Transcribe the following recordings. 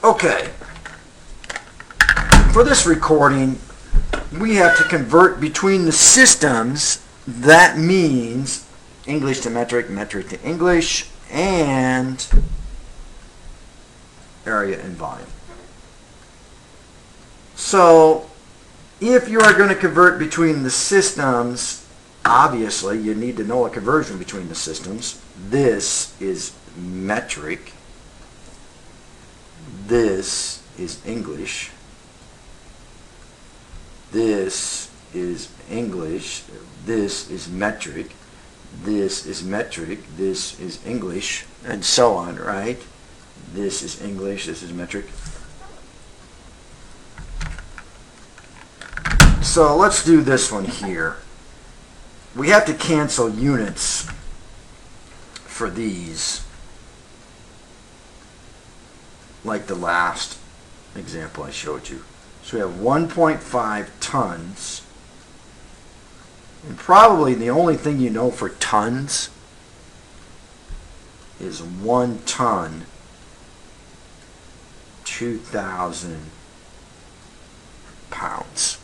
Okay. For this recording, we have to convert between the systems. That means English to metric, metric to English, and area and volume. So, if you are going to convert between the systems, obviously you need to know a conversion between the systems. This is metric. This is English. This is English. This is metric. This is metric. This is English, and so on, right? This is English. This is metric. So let's do this one here. We have to cancel units for these, like the last example I showed you. So we have 1.5 tons. And probably the only thing you know for tons is 1 ton, 2,000 pounds.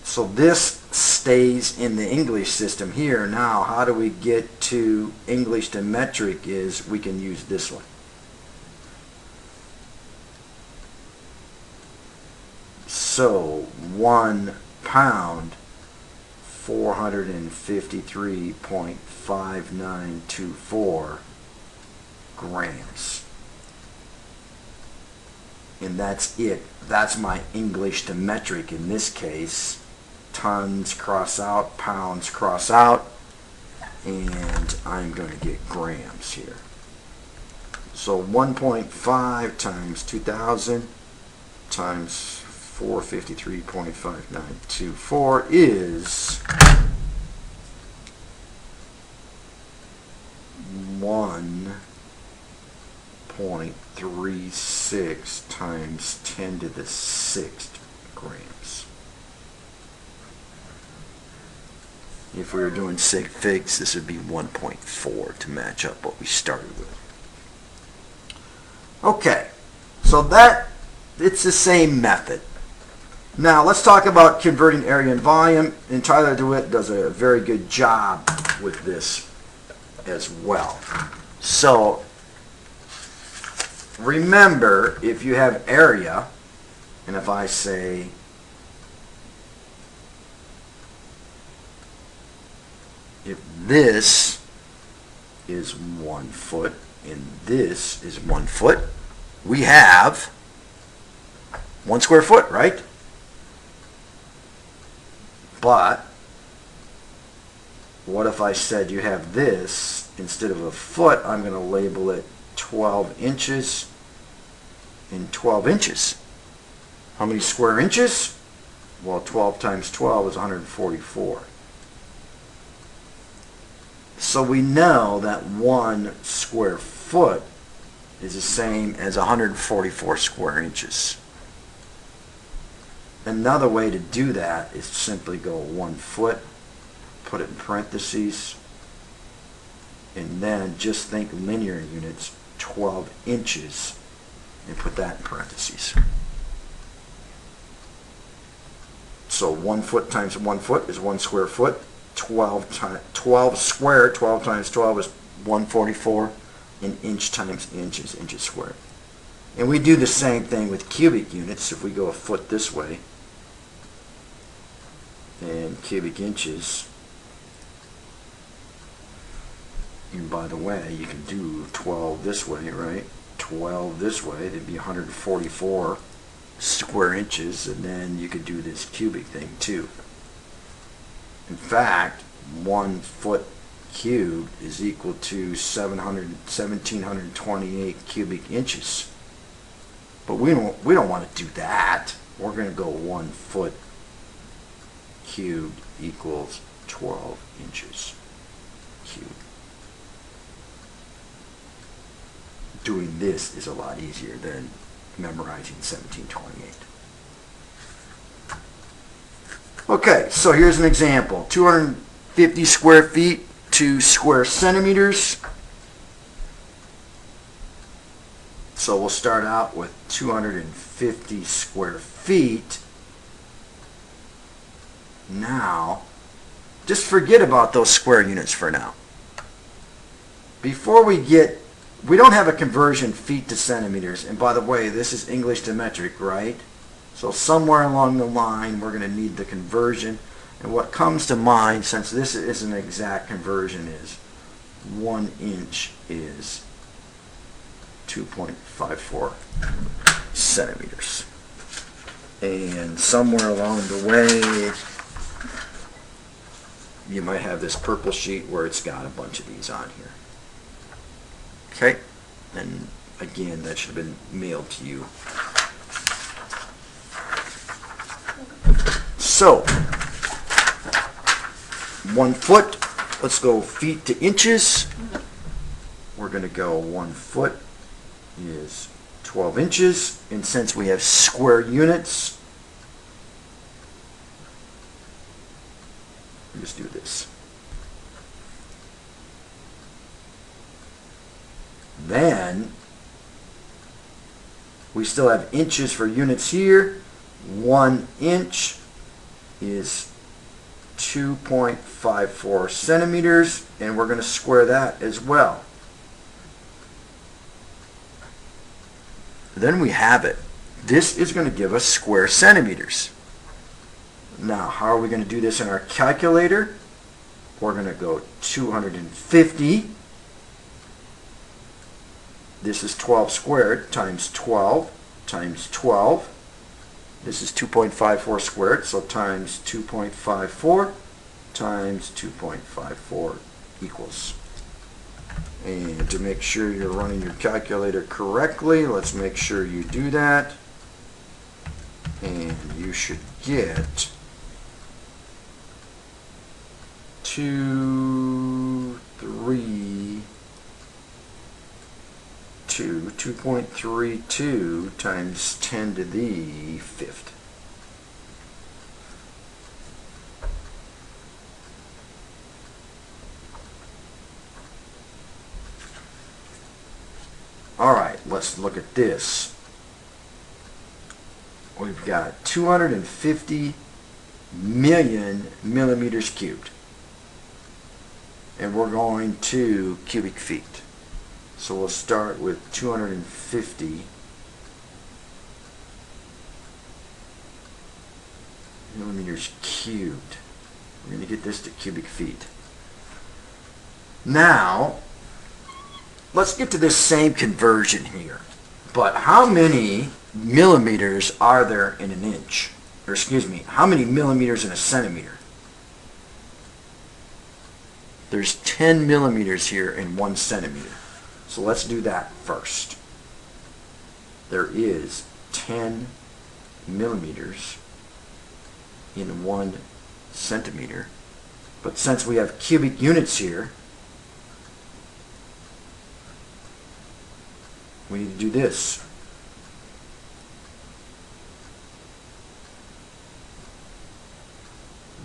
So this stays in the English system here. Now, how do we get to English to metric is we can use this one. So 1 pound, 453.5924 grams. And that's it. That's my English to metric in this case. Tons cross out, pounds cross out, and I'm going to get grams here. So 1.5 times 2,000 times 453.5924 is 1.36 times 10 to the 6th grams. If we were doing sig figs, this would be 1.4 to match up what we started with. Okay, so it's the same method. Now let's talk about converting area and volume. Untitled Chapter does a very good job with this as well. So remember, if you have area, and if I say if this is 1 foot and this is 1 foot, we have 1 square foot, right? But what if I said you have this, instead of a foot, I'm going to label it 12 inches and 12 inches. How many square inches? Well, 12 times 12 is 144. So we know that 1 square foot is the same as 144 square inches. Another way to do that is simply go 1 foot, put it in parentheses, and then just think linear units, 12 inches, and put that in parentheses. So 1 foot times 1 foot is 1 square foot. 12 square, 12 times 12 is 144, and inch times inch is inches squared. And we do the same thing with cubic units. If we go a foot this way, and cubic inches, and by the way, you can do 12 this way, right? 12 this way, that'd be 144 square inches, and then you could do this cubic thing too. In fact, 1 foot cubed is equal to 1,728 cubic inches. But we don't want to do that. We're going to go 1 foot cubed equals 12 inches cubed. Doing this is a lot easier than memorizing 1728. Okay, so here's an example. 250 square feet to square centimeters. So we'll start out with 250 square feet. Now, just forget about those square units for now. Before we don't have a conversion feet to centimeters. And by the way, this is English to metric, right? So somewhere along the line, we're going to need the conversion. And what comes to mind, since this is an exact conversion, is 1 inch is 2.54 centimeters. And somewhere along the way, you might have this purple sheet where it's got a bunch of these on here. Okay, and again, that should have been mailed to you. So, 1 foot, let's go feet to inches. We're going to go 1 foot is 12 inches. And since we have square units, just do this. Then, we still have inches for units here. 1 inch is 2.54 centimeters, and we're going to square that as well. Then we have it. This is going to give us square centimeters. Now, how are we going to do this in our calculator? We're going to go 250. This is 12 squared times 12 times 12. This is 2.54 squared, so times 2.54 times 2.54 equals. And to make sure you're running your calculator correctly, let's make sure you do that. And you should get 2.32 times 10 to the 5th. Alright, let's look at this. We've got 250 million millimeters cubed. And we're going to cubic feet. So we'll start with 250 millimeters cubed. We're going to get this to cubic feet. Now, let's get to this same conversion here. But how many millimeters are there in an inch? Or excuse me, how many millimeters in a centimeter? There's 10 millimeters here in 1 centimeter. So let's do that first. There is 10 millimeters in 1 centimeter. But since we have cubic units here, we need to do this.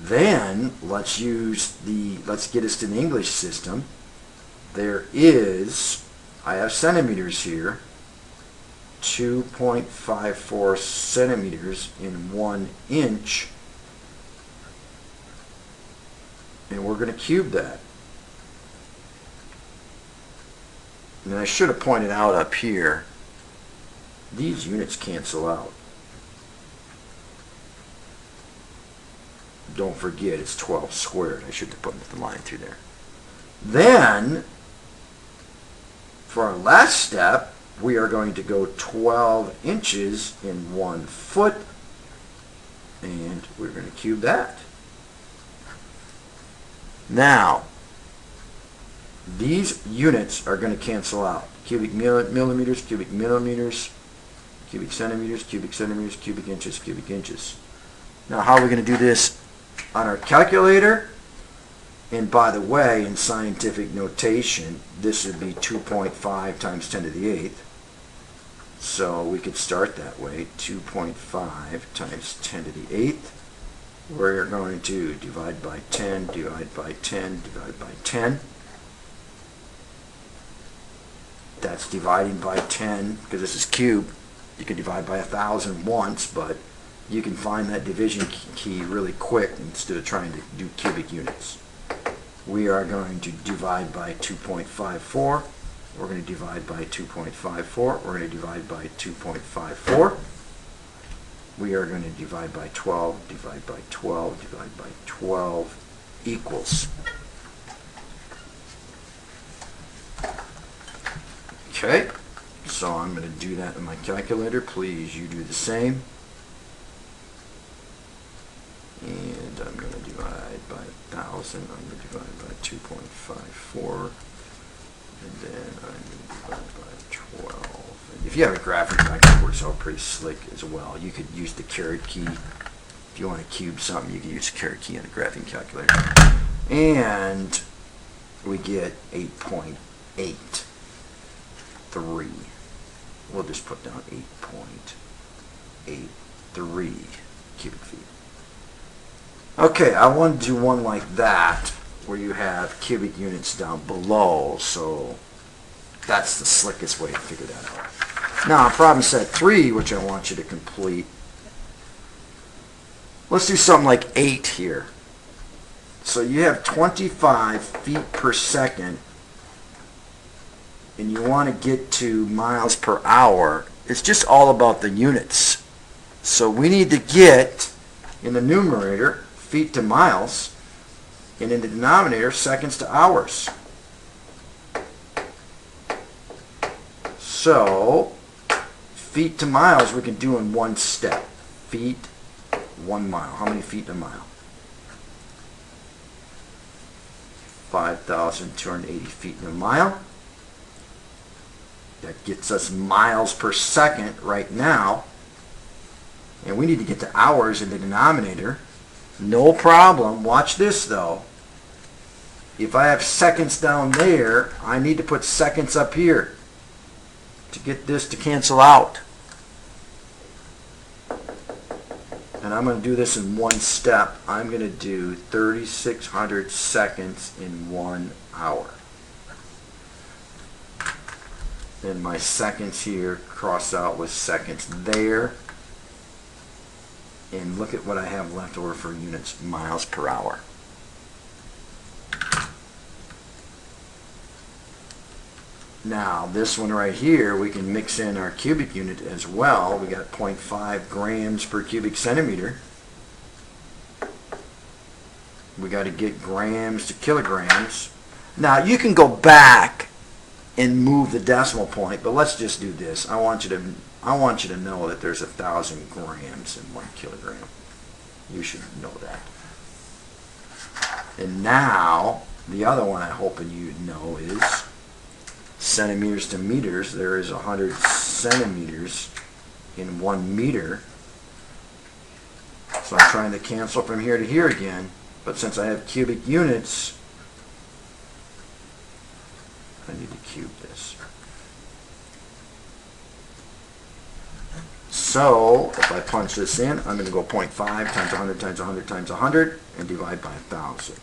Then let's get us to the English system. There is, I have centimeters here, 2.54 centimeters in 1 inch. And we're going to cube that. And I should have pointed out up here, these units cancel out. Don't forget, it's 12 squared. I should have put the line through there. Then, for our last step, we are going to go 12 inches in 1 foot, and we're going to cube that. Now, these units are going to cancel out. Cubic millimeters, cubic millimeters, cubic centimeters, cubic centimeters, cubic inches, cubic inches. Now, how are we going to do this on our calculator? And by the way, in scientific notation, this would be 2.5 times 10 to the 8th. So we could start that way, 2.5 times 10 to the 8th. We're going to divide by 10, divide by 10, divide by 10. That's dividing by 10, because this is cube. You can divide by 1,000 once, but you can find that division key really quick instead of trying to do cubic units. We are going to divide by 2.54. We're going to divide by 2.54. We're going to divide by 2.54. We are going to divide by 12, divide by 12, divide by 12 equals. Okay, so I'm going to do that in my calculator. Please, you do the same. And I'm going to divide by 1,000. I'm going to divide by 2.54. And then I'm going to divide by 12. And if you have a graphic calculator, it works out pretty slick as well. You could use the caret key. If you want to cube something, you can use the caret key on a graphing calculator. And we get 8.83. We'll just put down 8.83 cubic feet. Okay, I want to do one like that where you have cubic units down below, so that's the slickest way to figure that out. Now, problem set 3, which I want you to complete. Let's do something like 8 here. So you have 25 feet per second, and you want to get to miles per hour. It's just all about the units. So we need to get, in the numerator, feet to miles, and in the denominator, seconds to hours. So, feet to miles we can do in one step. Feet, 1 mile. How many feet in a mile? 5,280 feet in a mile. That gets us miles per second right now. And we need to get to hours in the denominator. No problem. Watch this though. If I have seconds down there, I need to put seconds up here to get this to cancel out. And I'm going to do this in one step. I'm going to do 3,600 seconds in 1 hour. Then my seconds here cross out with seconds there. And look at what I have left over for units, miles per hour. Now, this one right here, we can mix in our cubic unit as well. We got 0.5 grams per cubic centimeter. We got to get grams to kilograms. Now, you can go back and move the decimal point, but let's just do this. I want you to know that there's 1,000 grams in 1 kilogram. You should know that. And now, the other one I'm hoping you know is centimeters to meters. There is 100 centimeters in 1 meter. So I'm trying to cancel from here to here again. But since I have cubic units, I need to cube this. So, if I punch this in, I'm going to go 0.5 times 100 times 100 times 100 and divide by 1,000.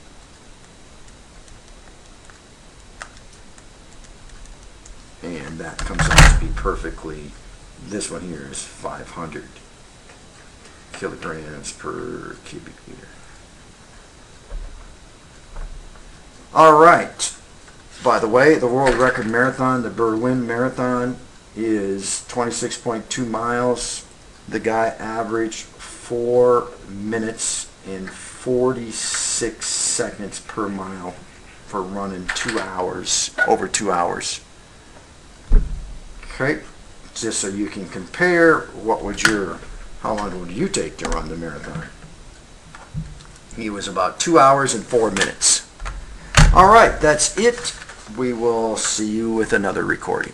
And that comes out to be perfectly, this one here is 500 kilograms per cubic meter. Alright, by the way, the world record marathon, the Berlin Marathon, is 26.2 miles. The guy averaged 4 minutes and 46 seconds per mile for running 2 hours, over 2 hours. Okay, just so you can compare, how long would you take to run the marathon? He was about 2 hours and 4 minutes. All right, that's it. We will see you with another recording.